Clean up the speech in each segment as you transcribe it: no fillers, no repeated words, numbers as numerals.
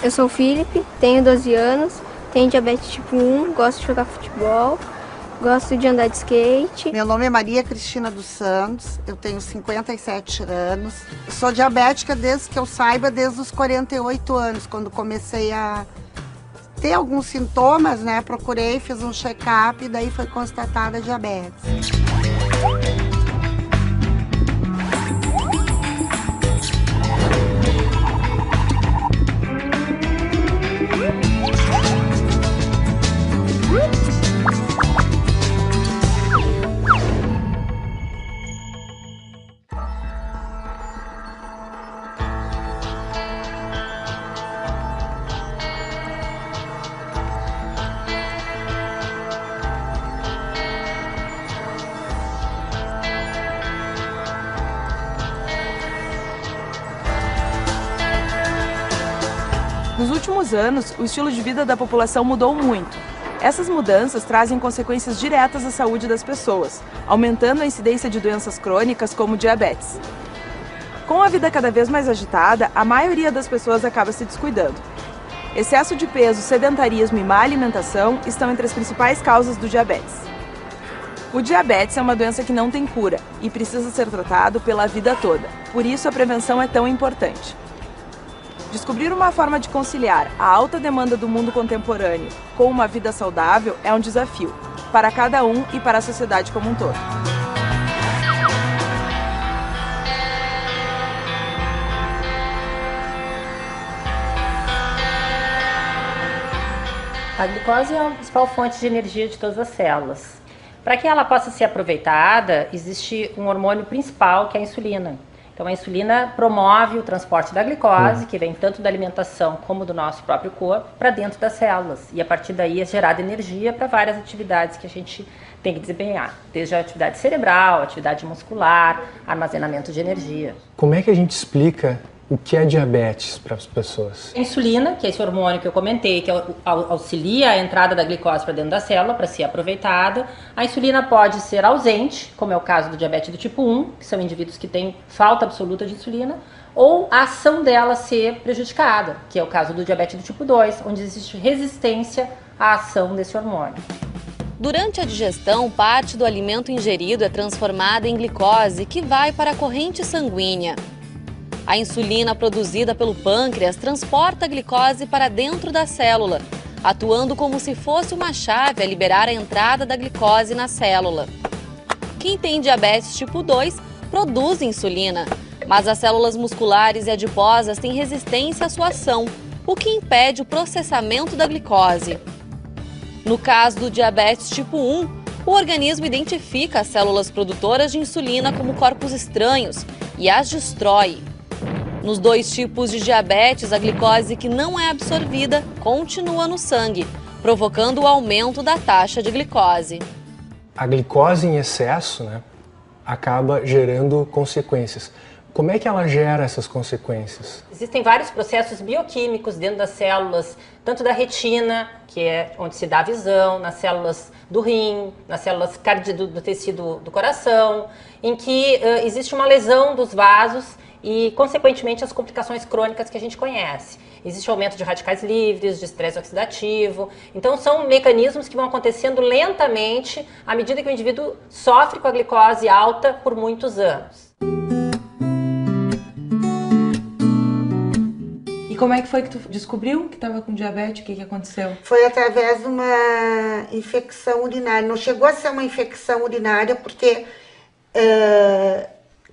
Eu sou o Felipe, tenho 12 anos, tenho diabetes tipo 1, gosto de jogar futebol, gosto de andar de skate. Meu nome é Maria Cristina dos Santos, eu tenho 57 anos. Sou diabética desde que eu saiba, desde os 48 anos, quando comecei a ter alguns sintomas, né? Procurei, fiz um check-up e daí foi constatada a diabetes. Nos últimos anos, o estilo de vida da população mudou muito. Essas mudanças trazem consequências diretas à saúde das pessoas, aumentando a incidência de doenças crônicas como diabetes. Com a vida cada vez mais agitada, a maioria das pessoas acaba se descuidando. Excesso de peso, sedentarismo e má alimentação estão entre as principais causas do diabetes. O diabetes é uma doença que não tem cura e precisa ser tratado pela vida toda. Por isso, a prevenção é tão importante. Descobrir uma forma de conciliar a alta demanda do mundo contemporâneo com uma vida saudável é um desafio, para cada um e para a sociedade como um todo. A glicose é a principal fonte de energia de todas as células. Para que ela possa ser aproveitada, existe um hormônio principal, que é a insulina. Então a insulina promove o transporte da glicose, que vem tanto da alimentação como do nosso próprio corpo, para dentro das células. E a partir daí é gerada energia para várias atividades que a gente tem que desempenhar. Desde a atividade cerebral, atividade muscular, armazenamento de energia. Como é que a gente explica o que é diabetes para as pessoas? A insulina, que é esse hormônio que eu comentei, que auxilia a entrada da glicose para dentro da célula para ser aproveitada. A insulina pode ser ausente, como é o caso do diabetes do tipo 1, que são indivíduos que têm falta absoluta de insulina, ou a ação dela ser prejudicada, que é o caso do diabetes do tipo 2, onde existe resistência à ação desse hormônio. Durante a digestão, parte do alimento ingerido é transformada em glicose, que vai para a corrente sanguínea. A insulina produzida pelo pâncreas transporta a glicose para dentro da célula, atuando como se fosse uma chave a liberar a entrada da glicose na célula. Quem tem diabetes tipo 2 produz insulina, mas as células musculares e adiposas têm resistência à sua ação, o que impede o processamento da glicose. No caso do diabetes tipo 1, o organismo identifica as células produtoras de insulina como corpos estranhos e as destrói. Nos dois tipos de diabetes, a glicose que não é absorvida continua no sangue, provocando o aumento da taxa de glicose. A glicose em excesso, acaba gerando consequências. Como é que ela gera essas consequências? Existem vários processos bioquímicos dentro das células, tanto da retina, que é onde se dá a visão, nas células do rim, nas células do tecido do coração, em que existe uma lesão dos vasos e, consequentemente, as complicações crônicas que a gente conhece. Existe aumento de radicais livres, de estresse oxidativo. Então, são mecanismos que vão acontecendo lentamente à medida que o indivíduo sofre com a glicose alta por muitos anos. E como é que foi que tu descobriu que estava com diabetes? O que aconteceu? Foi através de uma infecção urinária. Não chegou a ser uma infecção urinária porque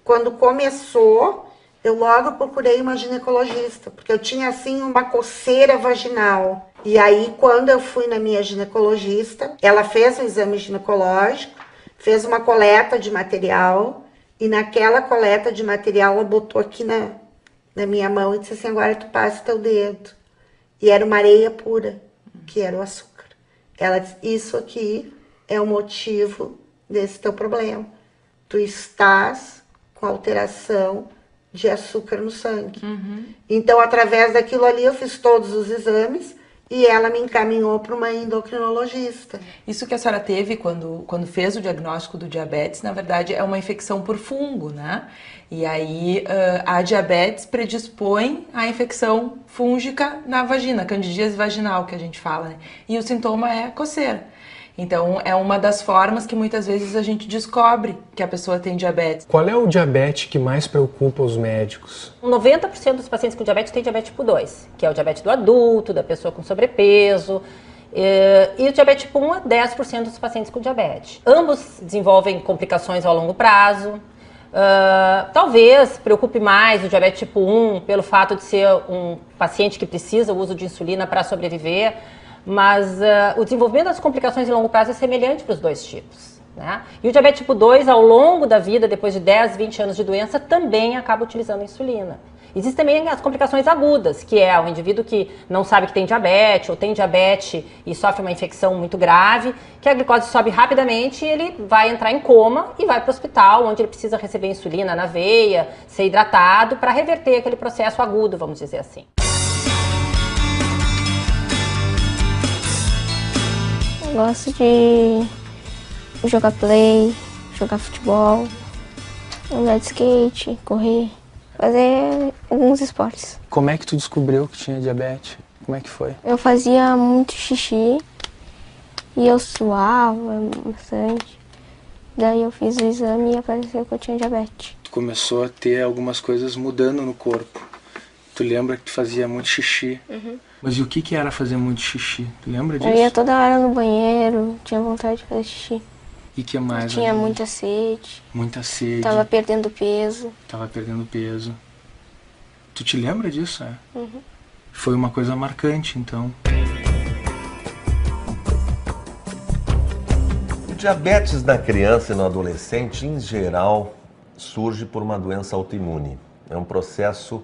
quando começou, eu logo procurei uma ginecologista, porque eu tinha assim uma coceira vaginal. E aí, quando eu fui na minha ginecologista, ela fez um exame ginecológico, fez uma coleta de material, e naquela coleta de material ela botou aqui na minha mão e disse assim: agora tu passa teu dedo. E era uma areia pura, que era o açúcar. Ela disse: isso aqui é o motivo desse teu problema. Tu estás com alteração de açúcar no sangue. Então, através daquilo ali, eu fiz todos os exames e ela me encaminhou para uma endocrinologista. Isso que a senhora teve quando fez o diagnóstico do diabetes, na verdade, é uma infecção por fungo, né? E aí a diabetes predispõe à infecção fúngica na vagina, candidíase vaginal, que a gente fala, né? E o sintoma é coceira. Então, é uma das formas que muitas vezes a gente descobre que a pessoa tem diabetes. Qual é o diabetes que mais preocupa os médicos? 90% dos pacientes com diabetes têm diabetes tipo 2, que é o diabetes do adulto, da pessoa com sobrepeso. E o diabetes tipo 1 é 10% dos pacientes com diabetes. Ambos desenvolvem complicações ao longo prazo. Talvez preocupe mais o diabetes tipo 1 pelo fato de ser um paciente que precisa o uso de insulina para sobreviver, mas o desenvolvimento das complicações em longo prazo é semelhante para os dois tipos, né? E o diabetes tipo 2, ao longo da vida, depois de 10, 20 anos de doença, também acaba utilizando a insulina. Existem também as complicações agudas, que é o indivíduo que não sabe que tem diabetes, ou tem diabetes e sofre uma infecção muito grave, que a glicose sobe rapidamente e ele vai entrar em coma e vai para o hospital, onde ele precisa receber insulina na veia, ser hidratado, para reverter aquele processo agudo, vamos dizer assim. Eu gosto de jogar play, jogar futebol, andar de skate, correr, fazer alguns esportes. Como é que tu descobriu que tinha diabetes? Como é que foi? Eu fazia muito xixi e eu suava bastante. Daí eu fiz o exame e apareceu que eu tinha diabetes. Tu começou a ter algumas coisas mudando no corpo. Tu lembra que tu fazia muito xixi? Uhum. Mas e o que era fazer muito xixi? Tu lembra disso? Eu ia toda hora no banheiro, tinha vontade de fazer xixi. E que mais? Eu tinha muita sede. Muita sede. Tava perdendo peso. Tava perdendo peso. Tu te lembra disso, é? Uhum. Foi uma coisa marcante, então. O diabetes na criança e no adolescente, em geral, surge por uma doença autoimune. É um processo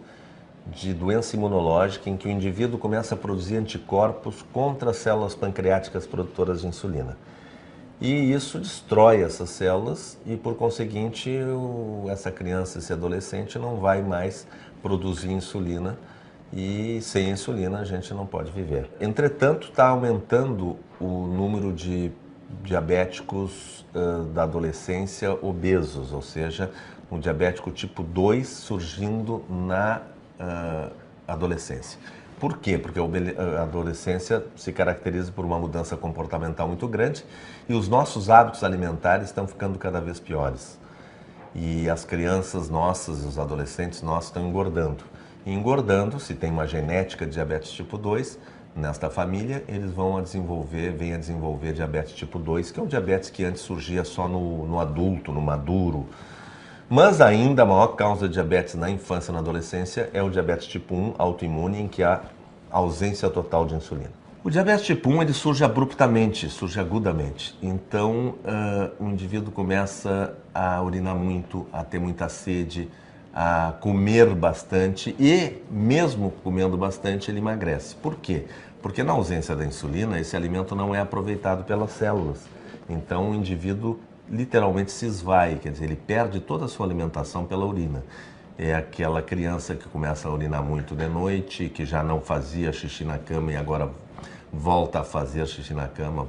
de doença imunológica em que o indivíduo começa a produzir anticorpos contra as células pancreáticas produtoras de insulina. E isso destrói essas células e, por conseguinte, essa criança, esse adolescente não vai mais produzir insulina e sem insulina a gente não pode viver. Entretanto, está aumentando o número de diabéticos da adolescência obesos, ou seja, um diabético tipo 2 surgindo na adolescência. Por quê? Porque a adolescência se caracteriza por uma mudança comportamental muito grande e os nossos hábitos alimentares estão ficando cada vez piores. E as crianças nossas e os adolescentes nossos estão engordando. E engordando, se tem uma genética de diabetes tipo 2, nesta família eles vêm a desenvolver diabetes tipo 2, que é um diabetes que antes surgia só no adulto, no maduro. Mas ainda a maior causa de diabetes na infância e na adolescência é o diabetes tipo 1 autoimune, em que há ausência total de insulina. O diabetes tipo 1 ele surge abruptamente, surge agudamente. Então o indivíduo começa a urinar muito, a ter muita sede, a comer bastante e, mesmo comendo bastante, ele emagrece. Por quê? Porque na ausência da insulina, esse alimento não é aproveitado pelas células. Então o indivíduo literalmente se esvai, quer dizer, ele perde toda a sua alimentação pela urina. É aquela criança que começa a urinar muito de noite, que já não fazia xixi na cama e agora volta a fazer xixi na cama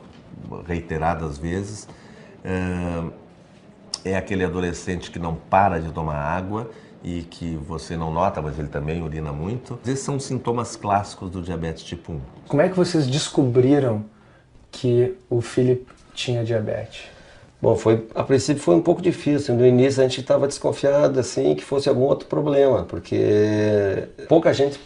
reiteradas vezes. É aquele adolescente que não para de tomar água e que você não nota, mas ele também urina muito. Esses são os sintomas clássicos do diabetes tipo 1. Como é que vocês descobriram que o Philip tinha diabetes? Bom, a princípio foi um pouco difícil. No início a gente estava desconfiado assim, que fosse algum outro problema, porque pouca gente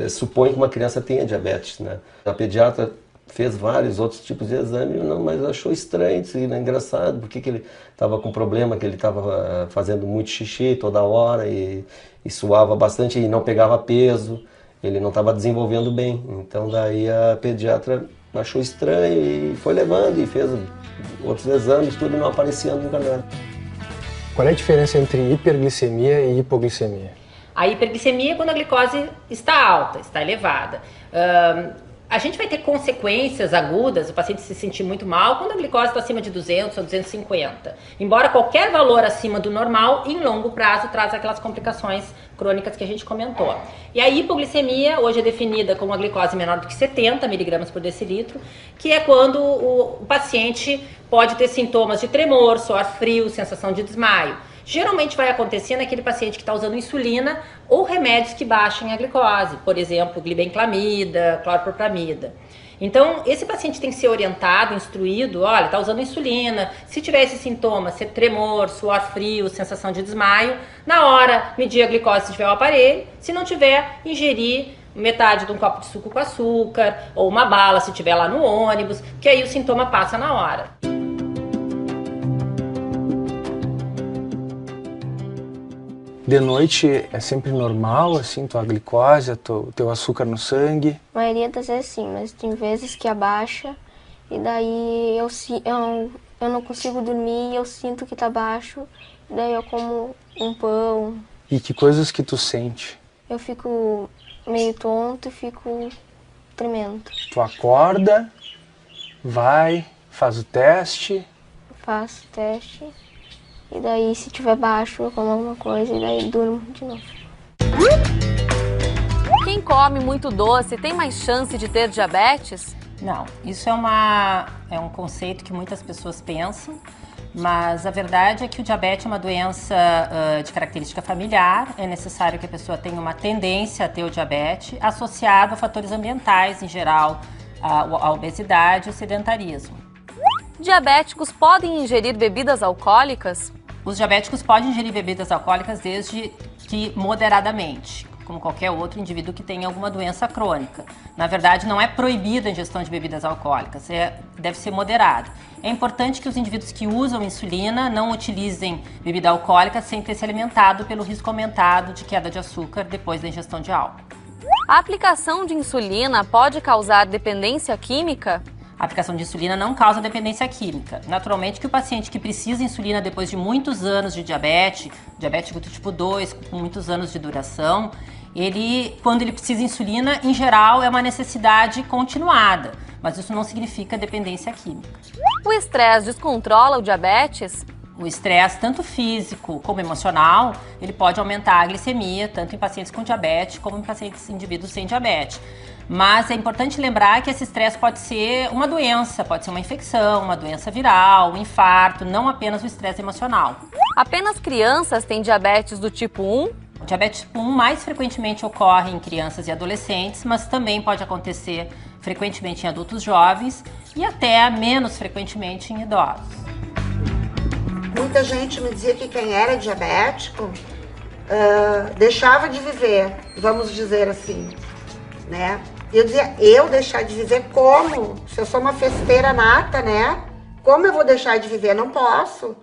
supõe que uma criança tenha diabetes, né? A pediatra fez vários outros tipos de exame, mas achou estranho, engraçado, porque que ele estava com problema, que ele estava fazendo muito xixi toda hora e suava bastante e não pegava peso, ele não estava desenvolvendo bem. Então daí a pediatra achou estranho e foi levando e fez outros exames, tudo não aparecia nunca nada. Qual é a diferença entre hiperglicemia e hipoglicemia? A hiperglicemia é quando a glicose está alta, está elevada. A gente vai ter consequências agudas, o paciente se sentir muito mal, quando a glicose está acima de 200 ou 250. Embora qualquer valor acima do normal, em longo prazo, traz aquelas complicações crônicas que a gente comentou. E a hipoglicemia, hoje é definida como a glicose menor do que 70 mg por decilitro, que é quando o paciente pode ter sintomas de tremor, suor frio, sensação de desmaio. Geralmente vai acontecer naquele paciente que está usando insulina ou remédios que baixem a glicose, por exemplo, glibenclamida, cloropropamida. Então, esse paciente tem que ser orientado, instruído, olha, está usando insulina, se tiver esses sintomas, ser tremor, suor frio, sensação de desmaio, na hora medir a glicose se tiver o aparelho, se não tiver, ingerir metade de um copo de suco com açúcar, ou uma bala se tiver lá no ônibus, que aí o sintoma passa na hora. De noite é sempre normal, assim, tua glicose, teu açúcar no sangue? A maioria das vezes sim, mas tem vezes que abaixa e daí eu não consigo dormir e eu sinto que tá baixo, daí eu como um pão. E que coisas que tu sente? Eu fico meio tonto e fico tremendo. Tu acorda, vai, faz o teste? Faço o teste. E daí, se tiver baixo, eu como alguma coisa e daí durmo de novo. Quem come muito doce tem mais chance de ter diabetes? Não, isso é um conceito que muitas pessoas pensam, mas a verdade é que o diabetes é uma doença de característica familiar. É necessário que a pessoa tenha uma tendência a ter o diabetes associado a fatores ambientais, em geral, a obesidade e o sedentarismo. Diabéticos podem ingerir bebidas alcoólicas? Os diabéticos podem ingerir bebidas alcoólicas desde que moderadamente, como qualquer outro indivíduo que tenha alguma doença crônica. Na verdade, não é proibida a ingestão de bebidas alcoólicas, deve ser moderado. É importante que os indivíduos que usam insulina não utilizem bebida alcoólica sem ter se alimentado pelo risco aumentado de queda de açúcar depois da ingestão de álcool. A aplicação de insulina pode causar dependência química? A aplicação de insulina não causa dependência química. Naturalmente que o paciente que precisa de insulina depois de muitos anos de diabetes do tipo 2, com muitos anos de duração, quando ele precisa de insulina, em geral, é uma necessidade continuada, mas isso não significa dependência química. O estresse descontrola o diabetes? O estresse, tanto físico como emocional, ele pode aumentar a glicemia, tanto em pacientes com diabetes como em indivíduos sem diabetes. Mas é importante lembrar que esse estresse pode ser uma doença, pode ser uma infecção, uma doença viral, um infarto, não apenas o estresse emocional. Apenas crianças têm diabetes do tipo 1? O diabetes tipo 1 mais frequentemente ocorre em crianças e adolescentes, mas também pode acontecer frequentemente em adultos jovens e até menos frequentemente em idosos. Muita gente me dizia que quem era diabético deixava de viver, vamos dizer assim, né? E eu dizia, eu deixar de viver como? Se eu sou uma festeira nata, né? Como eu vou deixar de viver? Não posso.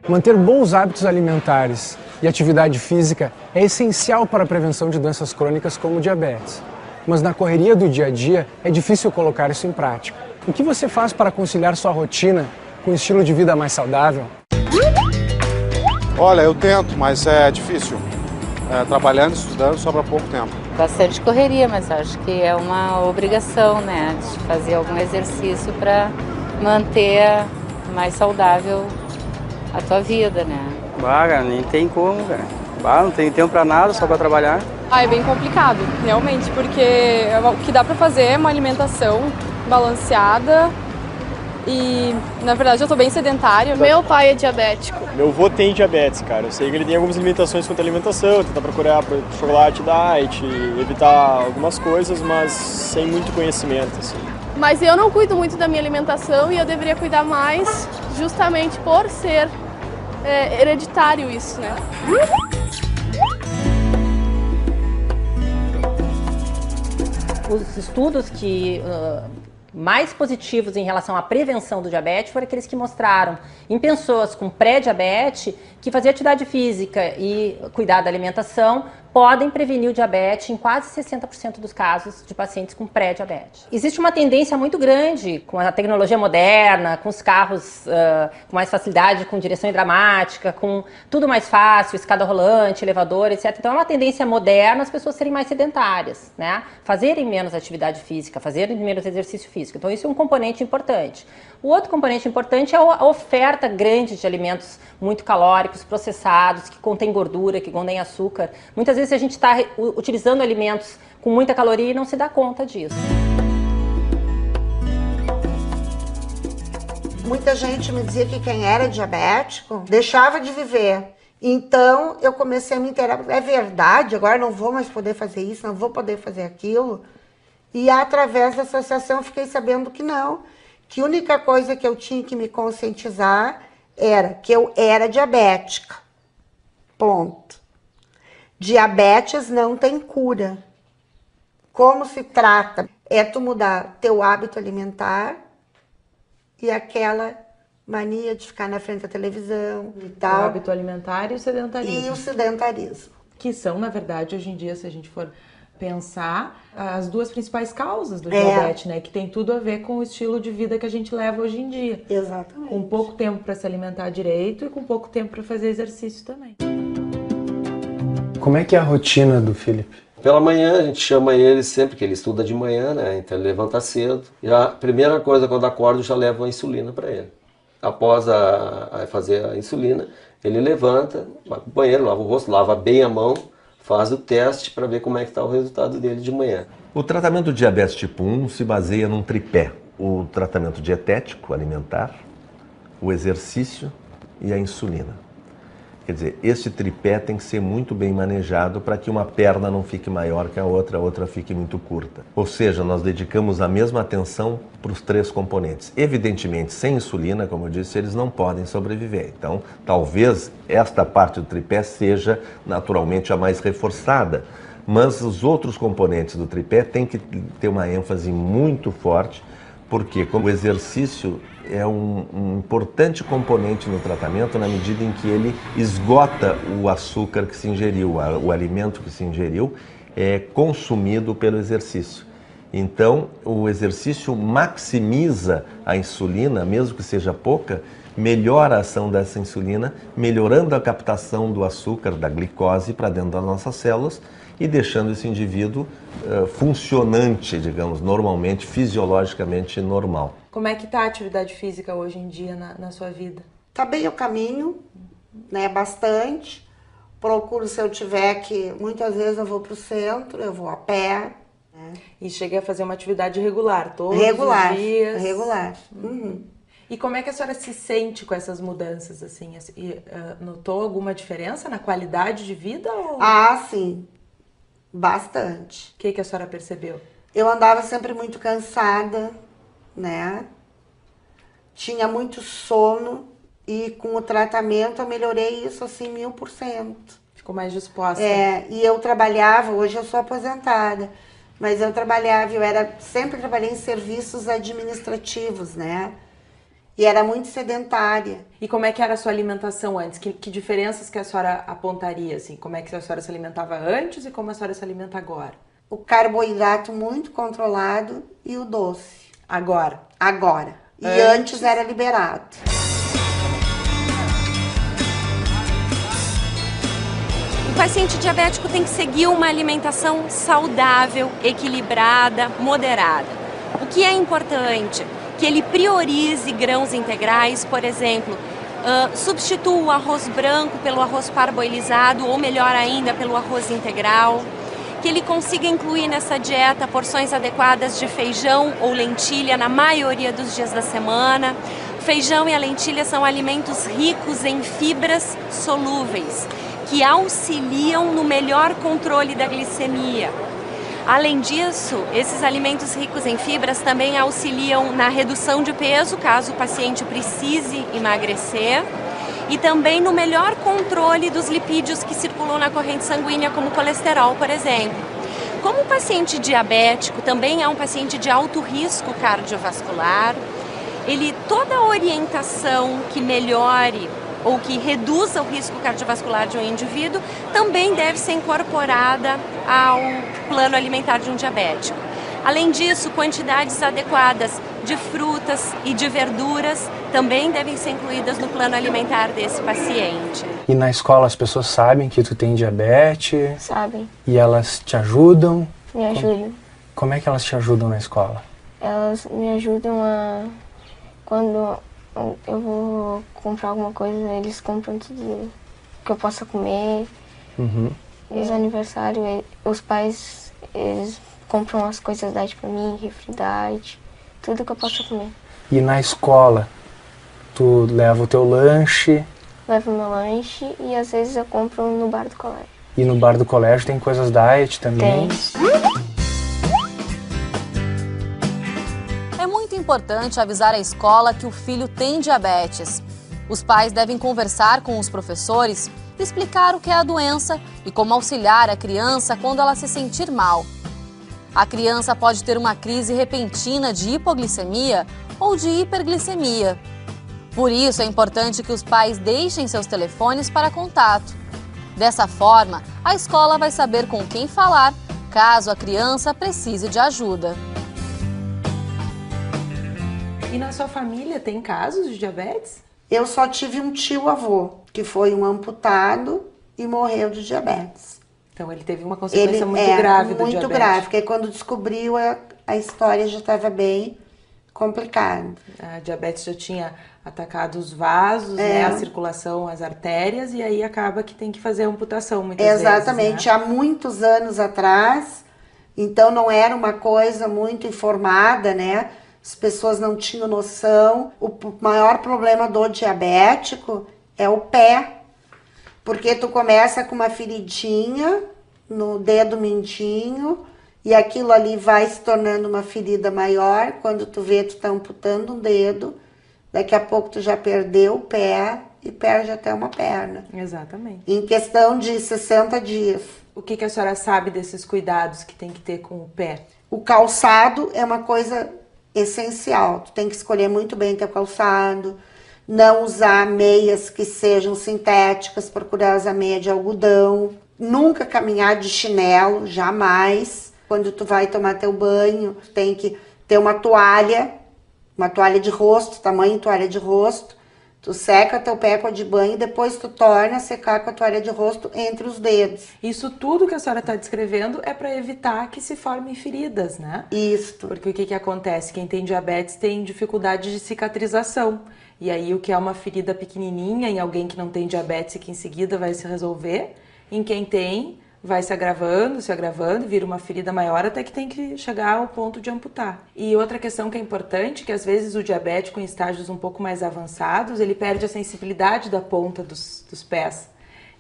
Manter bons hábitos alimentares e atividade física é essencial para a prevenção de doenças crônicas como diabetes. Mas na correria do dia a dia é difícil colocar isso em prática. O que você faz para conciliar sua rotina com um estilo de vida mais saudável? Olha, eu tento, mas é difícil. Trabalhando, estudando, sobra pouco tempo. Bastante correria, mas acho que é uma obrigação, né, de fazer algum exercício para manter mais saudável a tua vida, né? Cara, nem tem como, cara. Não tem tempo para nada, só para trabalhar. É bem complicado, realmente, porque o que dá para fazer é uma alimentação balanceada e, na verdade, eu tô bem sedentária. Meu pai é diabético. Meu avô tem diabetes, cara. Eu sei que ele tem algumas limitações quanto à alimentação, tentar procurar chocolate diet, evitar algumas coisas, mas sem muito conhecimento, assim. Mas eu não cuido muito da minha alimentação e eu deveria cuidar mais justamente por ser hereditário isso, né? Os estudos que mais positivos em relação à prevenção do diabetes foram aqueles que mostraram em pessoas com pré-diabetes que fazer atividade física e cuidar da alimentação podem prevenir o diabetes em quase 60% dos casos de pacientes com pré-diabetes. Existe uma tendência muito grande com a tecnologia moderna, com os carros com mais facilidade, com direção hidráulica, com tudo mais fácil, escada rolante, elevador, etc. Então é uma tendência moderna as pessoas serem mais sedentárias, né? Fazerem menos atividade física, fazerem menos exercício físico. Então isso é um componente importante. O outro componente importante é a oferta grande de alimentos muito calóricos, processados, que contêm gordura, que contêm açúcar. Muitas vezes a gente está utilizando alimentos com muita caloria e não se dá conta disso. Muita gente me dizia que quem era diabético deixava de viver. Então eu comecei a me inteirar. É verdade, agora não vou mais poder fazer isso, não vou poder fazer aquilo. E através da associação eu fiquei sabendo que não. Que a única coisa que eu tinha que me conscientizar era que eu era diabética. Ponto. Diabetes não tem cura. Como se trata? É tu mudar teu hábito alimentar e aquela mania de ficar na frente da televisão e tal. O hábito alimentar e o sedentarismo. E o sedentarismo. Que são, na verdade, hoje em dia, se a gente for pensar, as duas principais causas do diabetes, né? Que tem tudo a ver com o estilo de vida que a gente leva hoje em dia. Exatamente. Com pouco tempo para se alimentar direito e com pouco tempo para fazer exercício também. Como é que é a rotina do Felipe? Pela manhã a gente chama ele sempre, que ele estuda de manhã, né? Então ele levanta cedo. E a primeira coisa, quando acorda, eu já levo a insulina para ele. Após fazer a insulina, ele levanta, vai pro banheiro, lava o rosto, lava bem a mão, faz o teste para ver como é que está o resultado dele de manhã. O tratamento do diabetes tipo 1 se baseia num tripé. O tratamento dietético, alimentar, o exercício e a insulina. Quer dizer, esse tripé tem que ser muito bem manejado para que uma perna não fique maior que a outra fique muito curta. Ou seja, nós dedicamos a mesma atenção para os três componentes. Evidentemente, sem insulina, como eu disse, eles não podem sobreviver. Então, talvez esta parte do tripé seja naturalmente a mais reforçada, mas os outros componentes do tripé têm que ter uma ênfase muito forte, porque como o exercício é um importante componente no tratamento na medida em que ele esgota o açúcar que se ingeriu, o alimento que se ingeriu é consumido pelo exercício. Então, o exercício maximiza a insulina, mesmo que seja pouca, melhora a ação dessa insulina, melhorando a captação do açúcar, da glicose para dentro das nossas células e deixando esse indivíduo funcionante, digamos, normalmente, fisiologicamente normal. Como é que está a atividade física hoje em dia na sua vida? Tá bem o caminho, né, bastante. Procuro, se eu tiver que, muitas vezes eu vou para o centro, eu vou a pé. Né? E cheguei a fazer uma atividade regular, todos regular, os dias? Regular. Uhum. E como é que a senhora se sente com essas mudanças, assim? Notou alguma diferença na qualidade de vida? Ou... Ah, sim. Bastante. O que a senhora percebeu? Eu andava sempre muito cansada, né? Tinha muito sono e com o tratamento eu melhorei isso assim 1000%. Ficou mais disposta. E eu trabalhava, hoje eu sou aposentada, mas eu trabalhava, sempre trabalhei em serviços administrativos, né? E era muito sedentária. E como é que era a sua alimentação antes? Que diferenças que a senhora apontaria, assim? Como é que a senhora se alimentava antes e como a senhora se alimenta agora? O carboidrato muito controlado e o doce. Agora? Agora. E antes era liberado. O paciente diabético tem que seguir uma alimentação saudável, equilibrada, moderada. O que é importante? Que ele priorize grãos integrais, por exemplo, substitua o arroz branco pelo arroz parboilizado ou melhor ainda pelo arroz integral, que ele consiga incluir nessa dieta porções adequadas de feijão ou lentilha na maioria dos dias da semana. O feijão e a lentilha são alimentos ricos em fibras solúveis, que auxiliam no melhor controle da glicemia. Além disso, esses alimentos ricos em fibras também auxiliam na redução de peso, caso o paciente precise emagrecer, e também no melhor controle dos lipídios que circulam na corrente sanguínea, como o colesterol, por exemplo. Como o paciente diabético também é um paciente de alto risco cardiovascular, toda a orientação que melhore ou que reduza o risco cardiovascular de um indivíduo, também deve ser incorporada ao plano alimentar de um diabético. Além disso, quantidades adequadas de frutas e de verduras também devem ser incluídas no plano alimentar desse paciente. E na escola as pessoas sabem que tu tem diabetes? Sabem. E elas te ajudam? Me ajudam. Como é que elas te ajudam na escola? Elas me ajudam a... Quando eu vou comprar alguma coisa, eles compram tudo que eu possa comer. Os aniversários, os pais, eles compram as coisas diet pra mim, refri diet, tudo que eu possa comer. E na escola, tu leva o teu lanche? Levo meu lanche e às vezes eu compro no bar do colégio. E no bar do colégio tem coisas diet também? Tem. É muito importante avisar a escola que o filho tem diabetes. Os pais devem conversar com os professores, explicar o que é a doença e como auxiliar a criança quando ela se sentir mal. A criança pode ter uma crise repentina de hipoglicemia ou de hiperglicemia. Por isso, é importante que os pais deixem seus telefones para contato. Dessa forma, a escola vai saber com quem falar, caso a criança precise de ajuda. E na sua família tem casos de diabetes? Eu só tive um tio-avô, que foi um amputado e morreu de diabetes. Então ele teve uma consequência muito grave do diabetes. Muito grave, porque quando descobriu a história já estava bem complicada. A diabetes já tinha atacado os vasos, né, a circulação, as artérias, e aí acaba que tem que fazer a amputação muitas vezes. Exatamente, né? Há muitos anos atrás, então não era uma coisa muito informada, né? As pessoas não tinham noção. O maior problema do diabético é o pé. Porque tu começa com uma feridinha no dedo mindinho e aquilo ali vai se tornando uma ferida maior. Quando tu vê, tu tá amputando um dedo, daqui a pouco tu já perdeu o pé e perde até uma perna. Exatamente. Em questão de 60 dias. O que a senhora sabe desses cuidados que tem que ter com o pé? O calçado é uma coisa essencial. Tu tem que escolher muito bem teu calçado. Não usar meias que sejam sintéticas, procurar usar meia de algodão. Nunca caminhar de chinelo, jamais. Quando tu vai tomar teu banho, tu tem que ter uma toalha de rosto, tamanho toalha de rosto. Tu seca teu pé com a de banho e depois tu torna a secar com a toalha de rosto entre os dedos. Isso tudo que a senhora está descrevendo é para evitar que se formem feridas, né? Isso. Porque o que acontece? Quem tem diabetes tem dificuldade de cicatrização. E aí o que é uma ferida pequenininha em alguém que não tem diabetes e que em seguida vai se resolver, em quem tem, vai se agravando, vira uma ferida maior até que tem que chegar ao ponto de amputar. E outra questão que é importante, que às vezes o diabético em estágios um pouco mais avançados, ele perde a sensibilidade da ponta dos pés.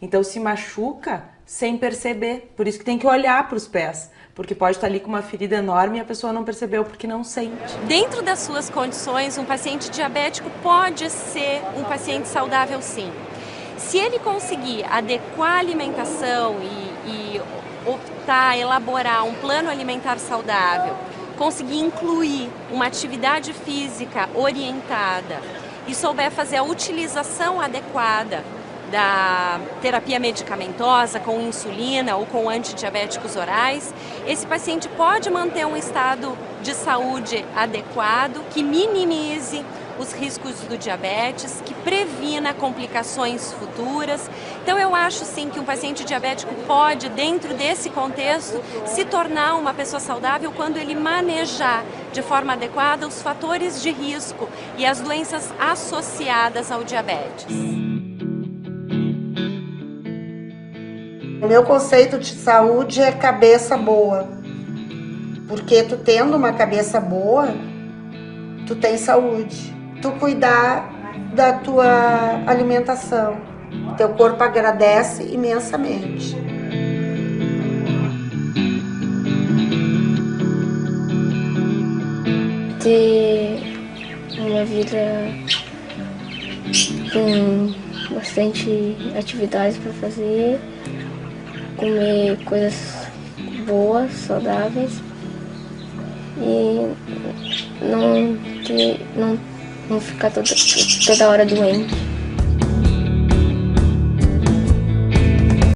Então se machuca sem perceber, por isso que tem que olhar para os pés. Porque pode estar ali com uma ferida enorme e a pessoa não percebeu porque não sente. Dentro das suas condições, um paciente diabético pode ser um paciente saudável, sim. Se ele conseguir adequar a alimentação e optar, elaborar um plano alimentar saudável, conseguir incluir uma atividade física orientada e souber fazer a utilização adequada da terapia medicamentosa com insulina ou com antidiabéticos orais, esse paciente pode manter um estado de saúde adequado, que minimize os riscos do diabetes, que previna complicações futuras. Então eu acho sim que um paciente diabético pode, dentro desse contexto, se tornar uma pessoa saudável quando ele manejar de forma adequada os fatores de risco e as doenças associadas ao diabetes. O meu conceito de saúde é cabeça boa, porque tu tendo uma cabeça boa, tu tem saúde. Tu cuidar da tua alimentação, teu corpo agradece imensamente. Ter uma vida com bastante atividades para fazer, comer coisas boas, saudáveis e não ficar toda hora doente.